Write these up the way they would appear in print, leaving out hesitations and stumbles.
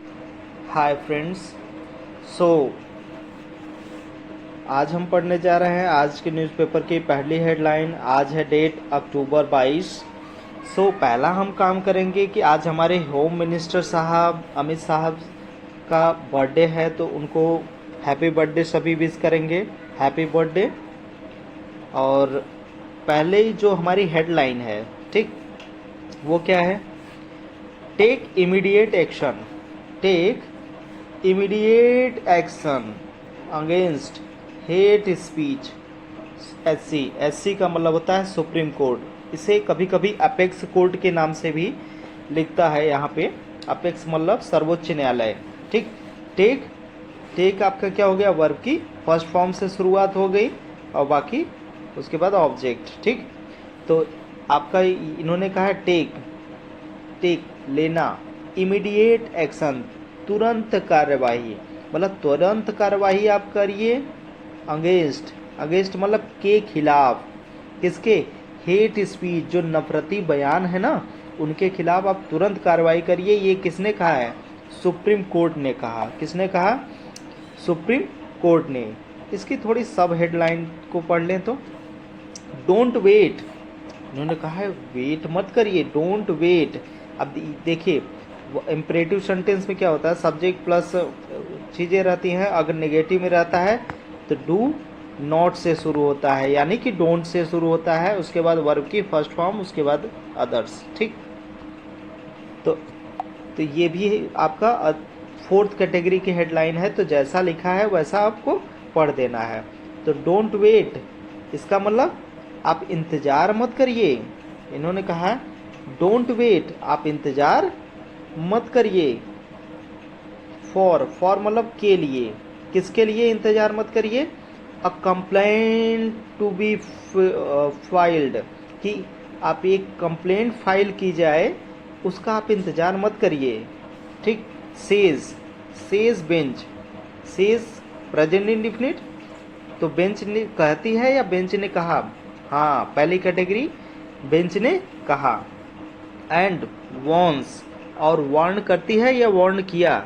Hi friends. सो आज हम पढ़ने जा रहे हैं आज के न्यूज़पेपर की पहली हेडलाइन। आज है डेट अक्टूबर 22। पहला हम काम करेंगे कि आज हमारे होम मिनिस्टर साहब अमित साहब का बर्थडे है, तो उनको हैप्पी बर्थडे सभी विश करेंगे, हैप्पी बर्थडे। और पहले ही जो हमारी हेडलाइन है, ठीक, वो क्या है? Take immediate action, take immediate action against hate speech. SC का मतलब होता है सुप्रीम कोर्ट। इसे कभी कभी अपेक्स कोर्ट के नाम से भी लिखता है। यहाँ पे अपेक्स मतलब सर्वोच्च न्यायालय, ठीक। टेक टेक आपका क्या हो गया? वर्ब की फर्स्ट फॉर्म से शुरुआत हो गई और बाकी उसके बाद ऑब्जेक्ट, ठीक। तो आपका इन्होंने कहा है टेक लेना, इमीडिएट एक्शन तुरंत कार्यवाही, मतलब तुरंत कार्यवाही आप करिए अगेंस्ट मतलब के खिलाफ। किसके? हेट स्पीच, जो नफरती बयान है ना, उनके खिलाफ आप तुरंत कार्रवाई करिए। ये किसने कहा है? सुप्रीम कोर्ट ने कहा। किसने कहा? सुप्रीम कोर्ट ने। इसकी थोड़ी सब हेडलाइन को पढ़ लें तो डोंट वेट, उन्होंने कहा है वेट मत करिए, डोंट वेट। अब देखिए इम्परेटिव सेंटेंस में क्या होता है? सब्जेक्ट प्लस चीज़ें रहती हैं। अगर नेगेटिव में रहता है तो डू नॉट से शुरू होता है, यानी कि डोंट से शुरू होता है, उसके बाद वर्ब की फर्स्ट फॉर्म, उसके बाद अदर्स, ठीक। तो ये भी आपका फोर्थ कैटेगरी की हेडलाइन है, तो जैसा लिखा है वैसा आपको पढ़ देना है। तो डोंट वेट, इसका मतलब आप इंतज़ार मत करिए। इन्होंने कहा डोंट वेट, आप इंतज़ार मत करिए। फॉर मतलब के लिए। किसके लिए इंतज़ार मत करिए? A complaint to be filed, कि आप एक कंप्लेंट फाइल की जाए, उसका आप इंतज़ार मत करिए, ठीक। Says bench, says present indefinite, तो बेंच ने कहती है या बेंच ने कहा? हाँ, पहली कैटेगरी बेंच ने कहा। एंड वॉन्स, और वार्न करती है या वार्न किया?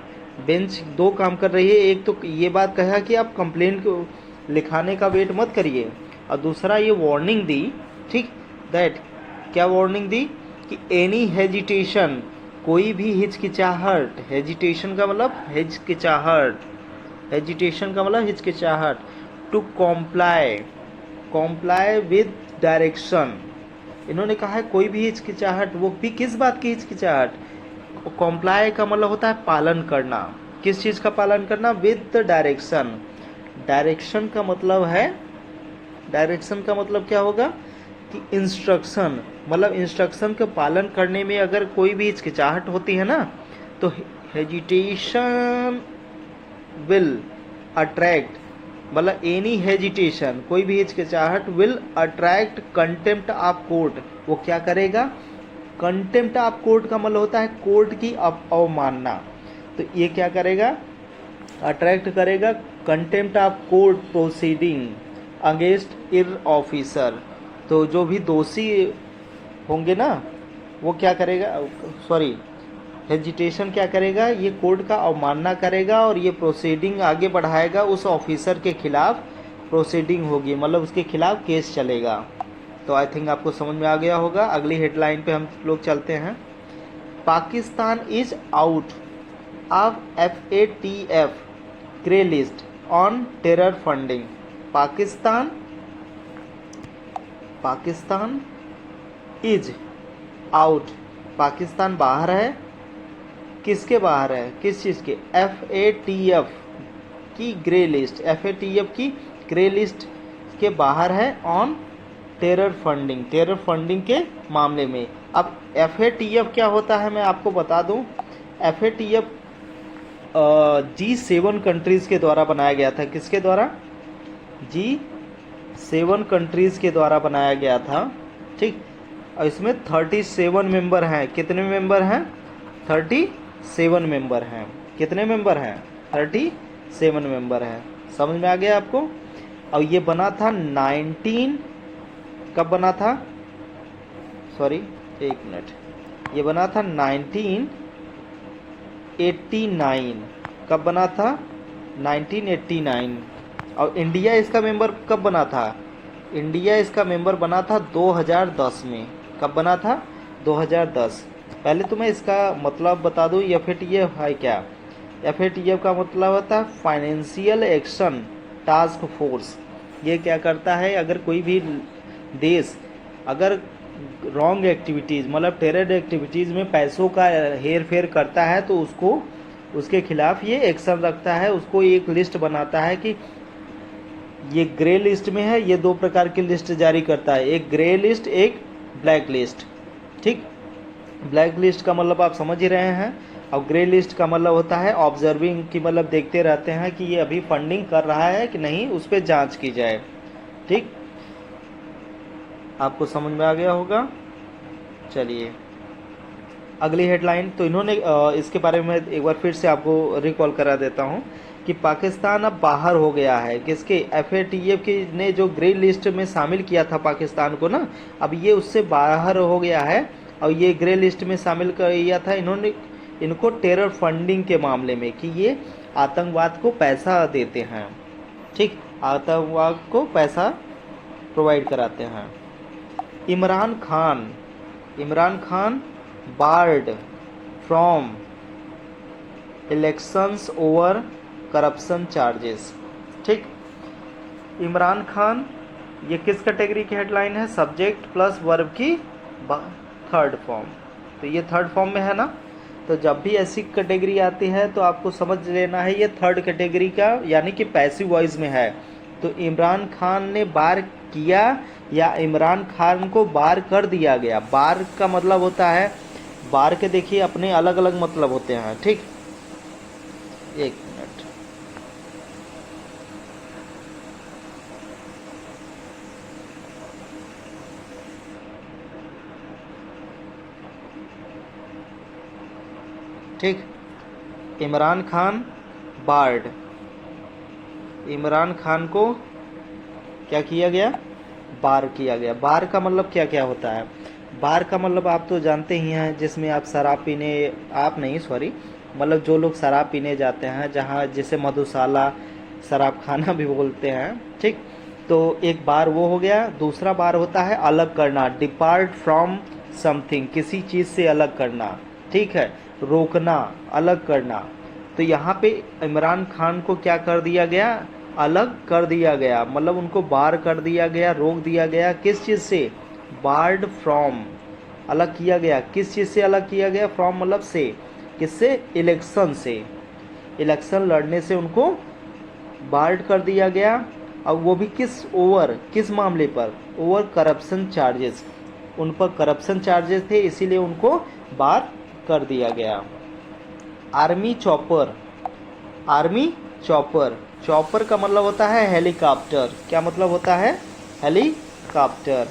बेंच दो काम कर रही है। एक तो ये बात कहा कि आप कंप्लेंट को लिखाने का वेट मत करिए, और दूसरा ये वार्निंग दी, ठीक। दैट क्या वार्निंग दी? कि एनी हेजिटेशन, कोई भी हिचकिचाहट, हेजिटेशन का मतलब हिचकिचाहट, हेजिटेशन का मतलब हिचकिचाहट, टू कॉम्प्लाई विद डायरेक्शन। इन्होंने कहा है कोई भी हिचकिचाहट, वो भी किस बात की हिचकिचाहट? कॉम्प्लाई का मतलब होता है पालन करना। किस चीज़ का पालन करना? With the direction. डायरेक्शन का मतलब है, डायरेक्शन का मतलब क्या होगा? कि इंस्ट्रक्शन, मतलब इंस्ट्रक्शन के पालन करने में अगर कोई भी हिचकिचाहट होती है ना, तो हेजिटेशन विल अट्रैक्ट, मतलब एनी हेजिटेशन, कोई भी हिचकिचाहट will attract contempt of court. वो क्या करेगा? कंटेम्प्ट ऑफ कोर्ट का मतलब होता है कोर्ट की अवमानना। तो ये क्या करेगा? अट्रैक्ट करेगा contempt of court proceeding against their officer. तो जो भी दोषी होंगे ना, वो क्या करेगा? सॉरी, हेजिटेशन क्या करेगा? ये कोर्ट का अवमानना करेगा और ये प्रोसीडिंग आगे बढ़ाएगा, उस ऑफिसर के खिलाफ प्रोसीडिंग होगी, मतलब उसके खिलाफ केस चलेगा। तो आई थिंक आपको समझ में आ गया होगा। अगली हेडलाइन पे हम लोग चलते हैं। Pakistan is out of FATF grey list on terror funding. Pakistan is out, Pakistan बाहर है। किसके बाहर है? किस चीज़ के? FATF की ग्रे लिस्ट, FATF की ग्रे लिस्ट के बाहर है ऑन टेरर फंडिंग के मामले में। अब FATF क्या होता है मैं आपको बता दूं। FATF G7 कंट्रीज़ के द्वारा बनाया गया था। किसके द्वारा? G7 कंट्रीज़ के द्वारा बनाया गया था, ठीक। और इसमें 37 मेंबर हैं। कितने मेंबर हैं? 37 मेंबर हैं। कितने मेंबर हैं? 37 मेंबर हैं। समझ में आ गया आपको? और ये बना था 19, कब बना था? सॉरी, एक मिनट, ये बना था 19 1989। कब बना था? 1989। और इंडिया इसका मेंबर कब बना था? इंडिया इसका मेंबर बना था 2010 में। कब बना था? 2010। पहले तो मैं इसका मतलब बता दूं, FATF है क्या? FATF का मतलब होता है फाइनेंशियल एक्शन टास्क फोर्स। ये क्या करता है, अगर कोई भी देश अगर रॉन्ग एक्टिविटीज़ मतलब टेरर एक्टिविटीज़ में पैसों का हेर फेर करता है तो उसको उसके खिलाफ ये एक्शन रखता है, उसको एक लिस्ट बनाता है कि ये ग्रे लिस्ट में है। ये दो प्रकार की लिस्ट जारी करता है, एक ग्रे लिस्ट, एक ब्लैक लिस्ट। ठीक, ब्लैक लिस्ट का मतलब आप समझ ही रहे हैं, और ग्रे लिस्ट का मतलब होता है ऑब्जर्विंग की, मतलब देखते रहते हैं कि ये अभी फंडिंग कर रहा है कि नहीं, उस पर जांच की जाए। ठीक, आपको समझ में आ गया होगा। चलिए अगली हेडलाइन, तो इन्होंने इसके बारे में एक बार फिर से आपको रिकॉल करा देता हूं कि पाकिस्तान अब बाहर हो गया है किसके? FATF की ने जो ग्रे लिस्ट में शामिल किया था पाकिस्तान को ना, अब ये उससे बाहर हो गया है। और ये ग्रे लिस्ट में शामिल किया था इन्होंने इनको टेरर फंडिंग के मामले में, कि ये आतंकवाद को पैसा देते हैं। ठीक, आतंकवाद को पैसा प्रोवाइड कराते हैं। Imran Khan board from elections over corruption charges. ठीक, इमरान खान, ये किस कैटेगरी की हेडलाइन है? सब्जेक्ट प्लस वर्ब की थर्ड फॉर्म। तो ये थर्ड फॉर्म में है ना, तो जब भी ऐसी कैटेगरी आती है तो आपको समझ लेना है ये थर्ड कैटेगरी का, यानी कि पैसिव वॉइस में है। तो इमरान खान ने बार किया या इमरान खान को बार कर दिया गया। बार का मतलब होता है, बार के देखिए अपने अलग अलग मतलब होते हैं। ठीक, एक मिनट, ठीक, इमरान खान बार्ड, इमरान खान को क्या किया गया? बार किया गया। बार का मतलब क्या क्या होता है? बार का मतलब आप तो जानते ही हैं, जिसमें आप शराब पीने, आप नहीं सॉरी, मतलब जो लोग शराब पीने जाते हैं, जहाँ जिसे मधुशाला शराब खाना भी बोलते हैं। ठीक, तो एक बार वो हो गया। दूसरा बार होता है अलग करना, डिपार्ट फ्रॉम समथिंग, किसी चीज़ से अलग करना। ठीक है, रोकना, अलग करना। तो यहाँ पे इमरान खान को क्या कर दिया गया? अलग कर दिया गया, मतलब उनको बार कर दिया गया, रोक दिया गया। किस चीज़ से? बार्ड फ्रॉम, अलग किया गया। किस चीज़ से अलग किया गया? फ्रॉम मतलब से, किससे? इलेक्शन से, इलेक्शन लड़ने से उनको बार्ड कर दिया गया। और वो भी किस ओवर, किस मामले पर? ओवर करप्शन चार्जेस, उन पर करप्शन चार्जेस थे, इसीलिए उनको बार कर दिया गया। Army chopper, army chopper, chopper का मतलब होता है हेलीकॉप्टर। क्या मतलब होता है? हेलीकॉप्टर।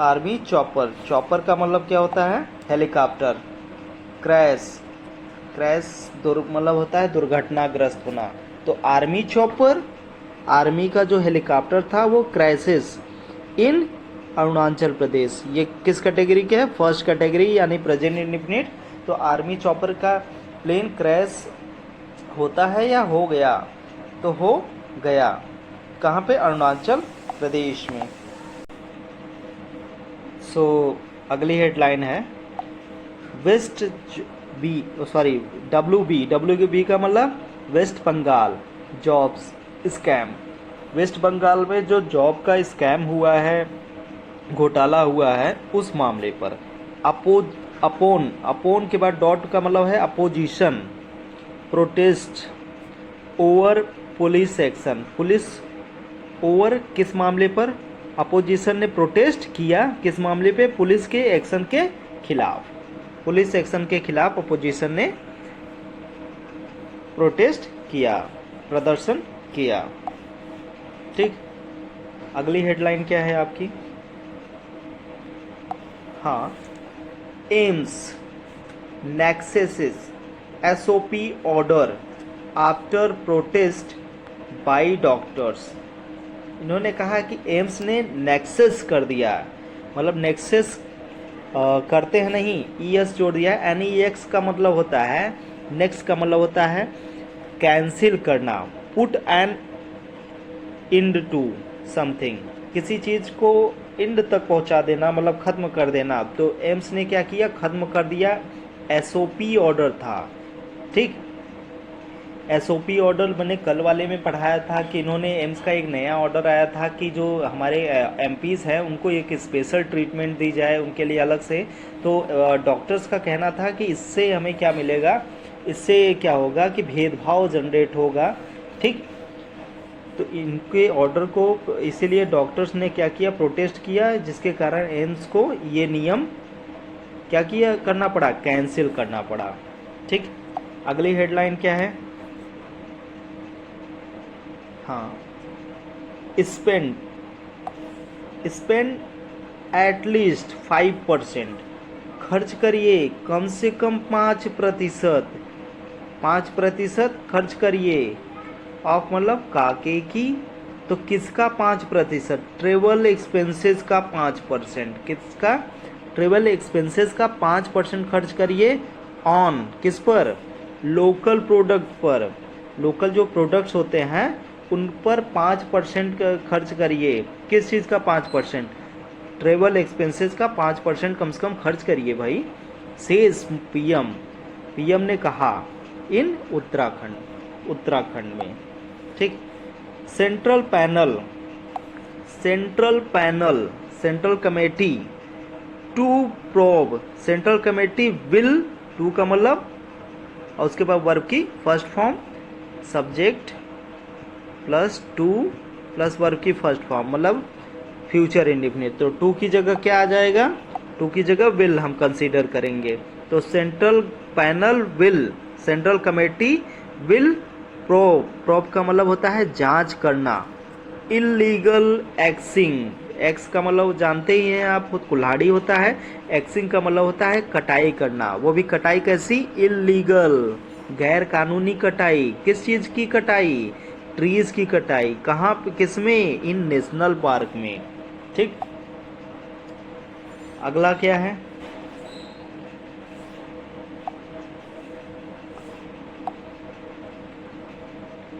आर्मी चॉपर, चॉपर का मतलब क्या होता है? हेलीकॉप्टर। क्रैश, क्रैश मतलब होता है दुर्घटनाग्रस्त होना। तो आर्मी चॉपर, आर्मी का जो हेलीकॉप्टर था वो क्रैशेस इन अरुणाचल प्रदेश। ये किस कैटेगरी के है? फर्स्ट कैटेगरी, यानी प्रेजेंट इंडिफिनिट। तो आर्मी चॉपर का प्लेन क्रैश होता है या हो गया? तो हो गया। कहाँ पे? अरुणाचल प्रदेश में। अगली हेडलाइन है वेस्ट बी, सॉरी WB का मतलब West Bengal jobs scam. West Bengal में जो जॉब का स्कैम हुआ है, घोटाला हुआ है, उस मामले पर अपोन के बाद डॉट का मतलब है opposition, protest over police action. Police over किस मामले पर? अपोजिशन ने प्रोटेस्ट किया किस मामले पे? पुलिस के एक्शन के खिलाफ। पुलिस एक्शन के खिलाफ अपोजिशन ने प्रोटेस्ट किया, प्रदर्शन किया। ठीक, अगली हेडलाइन क्या है आपकी? हाँ, एम्स नेक्सेसिस SOP order after protest by doctors. इन्होंने कहा कि एम्स ने नेक्सेस कर दिया, मतलब नेक्सेस करते हैं नहीं, ES जोड़ दिया है। NEX का मतलब होता है, नेक्स्ट का मतलब होता है कैंसिल करना। Put an end to something, किसी चीज को इंड तक पहुंचा देना, मतलब खत्म कर देना। तो एम्स ने क्या किया, खत्म कर दिया। SOP ऑर्डर था, ठीक। SOP ऑर्डर मैंने कल वाले में पढ़ाया था कि इन्होंने एम्स का एक नया ऑर्डर आया था कि जो हमारे MPs हैं उनको एक स्पेशल ट्रीटमेंट दी जाए उनके लिए अलग से। तो डॉक्टर्स का कहना था कि इससे हमें क्या मिलेगा, इससे क्या होगा कि भेदभाव जनरेट होगा, ठीक। तो इनके ऑर्डर को इसीलिए डॉक्टर्स ने क्या किया, प्रोटेस्ट किया, जिसके कारण एम्स को ये नियम क्या किया, करना पड़ा, कैंसिल करना पड़ा, ठीक। अगली हेडलाइन क्या है, हाँ, स्पेंड एटलीस्ट 5%, खर्च करिए कम से कम 5%, 5% खर्च करिए। ऑफ मतलब काके की, तो किसका 5%, ट्रेवल एक्सपेंसेस का 5%, किसका, ट्रेवल एक्सपेंसेस का 5% खर्च करिए। ऑन किस पर, लोकल प्रोडक्ट पर, लोकल जो प्रोडक्ट्स होते हैं उन पर 5% खर्च करिए। किस चीज़ का 5%, ट्रेवल एक्सपेंसेस का 5% कम से कम खर्च करिए भाई। सेज पीएम ने कहा इन उत्तराखंड में, ठीक। Central committee to probe, central committee will, to का मतलब और उसके बाद वर्ब की first form, subject plus to plus verb की फर्स्ट फॉर्म, मतलब फ्यूचर इंडिफिनिट। तो टू की जगह क्या आ जाएगा, टू की जगह विल हम कंसीडर करेंगे। तो सेंट्रल कमेटी विल प्रोब का मतलब होता है जांच करना। इलीगल एक्सिंग, एक्स का मतलब जानते ही हैं आप, खुद कुल्हाड़ी होता है। एक्सिंग का मतलब होता है कटाई करना, वो भी कटाई कैसी, इलीगल, गैर कानूनी कटाई। किस चीज की कटाई, ट्रीज की कटाई। कहाँ पे, किसमें, इन नेशनल पार्क में, ठीक। अगला क्या है,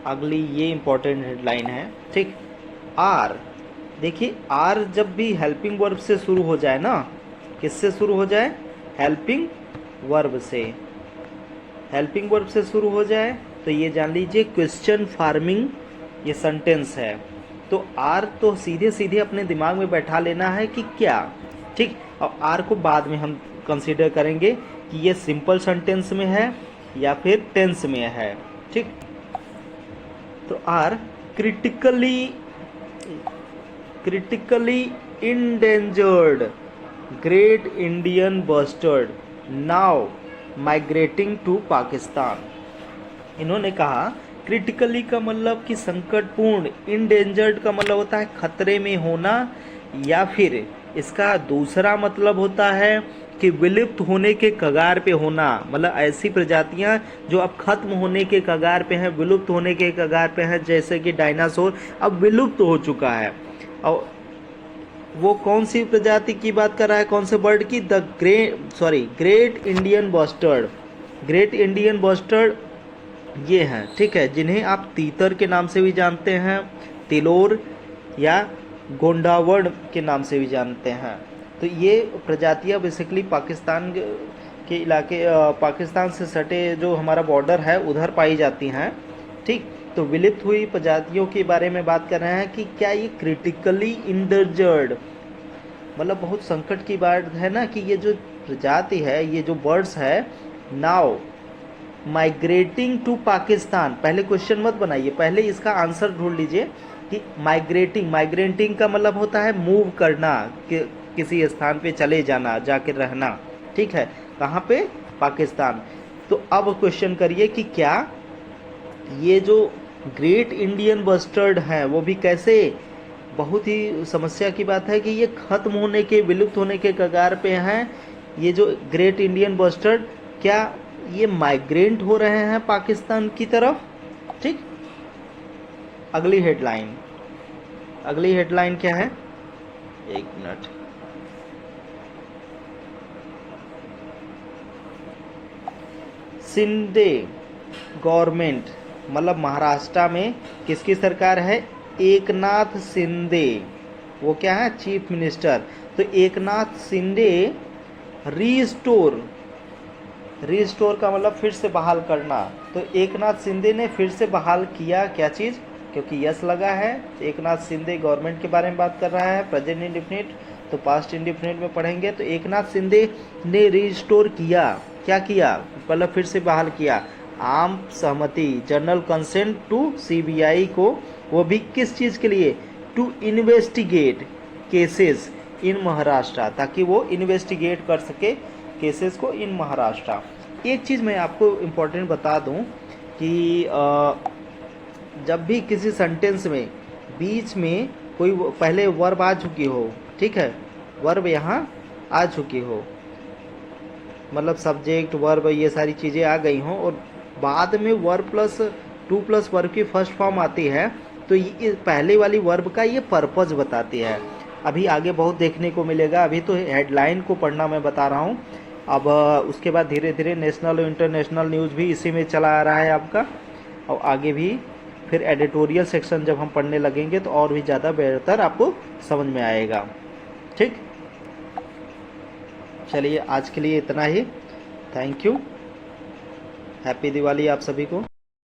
अगली ये इंपॉर्टेंट हेडलाइन है, ठीक। आर, देखिए आर जब भी हेल्पिंग वर्ब से शुरू हो जाए ना, किससे शुरू हो जाए, हेल्पिंग वर्ब से, हेल्पिंग वर्ब से शुरू हो जाए तो ये जान लीजिए क्वेश्चन फार्मिंग ये सेंटेंस है। तो आर तो सीधे सीधे अपने दिमाग में बैठा लेना है कि क्या, ठीक। और आर को बाद में हम कंसीडर करेंगे कि ये सिंपल सेंटेंस में है या फिर टेंस में है, ठीक। तो are critically endangered great Indian bustard now migrating to Pakistan. इन्होंने कहा क्रिटिकली का मतलब कि संकटपूर्ण, इंडेंजर्ड का मतलब होता है खतरे में होना, या फिर इसका दूसरा मतलब होता है कि विलुप्त होने के कगार पे होना, मतलब ऐसी प्रजातियां जो अब खत्म होने के कगार पे हैं, विलुप्त होने के कगार पे हैं, जैसे कि डायनासोर अब विलुप्त हो चुका है। और वो कौन सी प्रजाति की बात कर रहा है, कौन से बर्ड की, great Indian bustard. Great Indian bustard ये हैं, ठीक है, जिन्हें आप तीतर के नाम से भी जानते हैं, तिलोर या गोंडावड़ के नाम से भी जानते हैं। तो ये प्रजातियां बेसिकली पाकिस्तान के इलाके, पाकिस्तान से सटे जो हमारा बॉर्डर है उधर पाई जाती हैं, ठीक। तो विलुप्त हुई प्रजातियों के बारे में बात कर रहे हैं कि क्या ये क्रिटिकली इंडर्जर्ड, मतलब बहुत संकट की बात है ना कि ये जो प्रजाति है, ये जो बर्ड्स है, नाउ माइग्रेटिंग टू पाकिस्तान। पहले क्वेश्चन मत बनाइए, पहले इसका आंसर ढूंढ लीजिए कि माइग्रेटिंग का मतलब होता है मूव करना, कि किसी स्थान पे चले जाना, जाके रहना, ठीक है, कहाँ पे, पाकिस्तान। तो अब क्वेश्चन करिए कि क्या ये जो ग्रेट इंडियन बस्टर्ड हैं वो भी कैसे, बहुत ही समस्या की बात है कि ये खत्म होने के, विलुप्त होने के कगार पे हैं। ये जो ग्रेट इंडियन बस्टर्ड, क्या ये माइग्रेंट हो रहे हैं पाकिस्तान की तरफ, ठीक। अगली हेडलाइन क्या है, एक मिनट, शिंदे गवर्नमेंट, मतलब महाराष्ट्र में किसकी सरकार है? एकनाथ शिंदे, वो क्या है? Chief minister. तो एकनाथ शिंदे रीस्टोर, रीस्टोर का मतलब फिर से बहाल करना। तो एकनाथ शिंदे ने फिर से बहाल किया क्या चीज़? क्योंकि यस लगा है, एकनाथ शिंदे गवर्नमेंट के बारे में बात कर रहा है, प्रेजेंट इंडिफिनिट, तो पास्ट इंडिफिनिट में पढ़ेंगे। तो एकनाथ शिंदे ने रीस्टोर किया, क्या किया? मतलब फिर से बहाल किया आम सहमति, जनरल कंसेंट टू सीबीआई को, वो भी किस चीज़ के लिए? To investigate cases in Maharashtra, ताकि वो इन्वेस्टिगेट कर सके केसेस को इन महाराष्ट्र। एक चीज़ मैं आपको इम्पोर्टेंट बता दूं कि जब भी किसी सेंटेंस में बीच में कोई पहले वर्ब आ चुकी हो, ठीक है, वर्ब यहाँ आ चुकी हो, मतलब सब्जेक्ट वर्ब ये सारी चीज़ें आ गई हों, और बाद में verb plus to plus verb की फर्स्ट फॉर्म आती है, तो ये पहले वाली वर्ब का ये पर्पज़ बताती है। अभी आगे बहुत देखने को मिलेगा, अभी तो हेडलाइन को पढ़ना मैं बता रहा हूँ। अब उसके बाद धीरे धीरे नेशनल और इंटरनेशनल न्यूज़ भी इसी में चला आ रहा है आपका, और आगे भी फिर एडिटोरियल सेक्शन जब हम पढ़ने लगेंगे तो और भी ज़्यादा बेहतर आपको समझ में आएगा। ठीक, चलिए आज के लिए इतना ही। थैंक यू, हैप्पी दिवाली आप सभी को।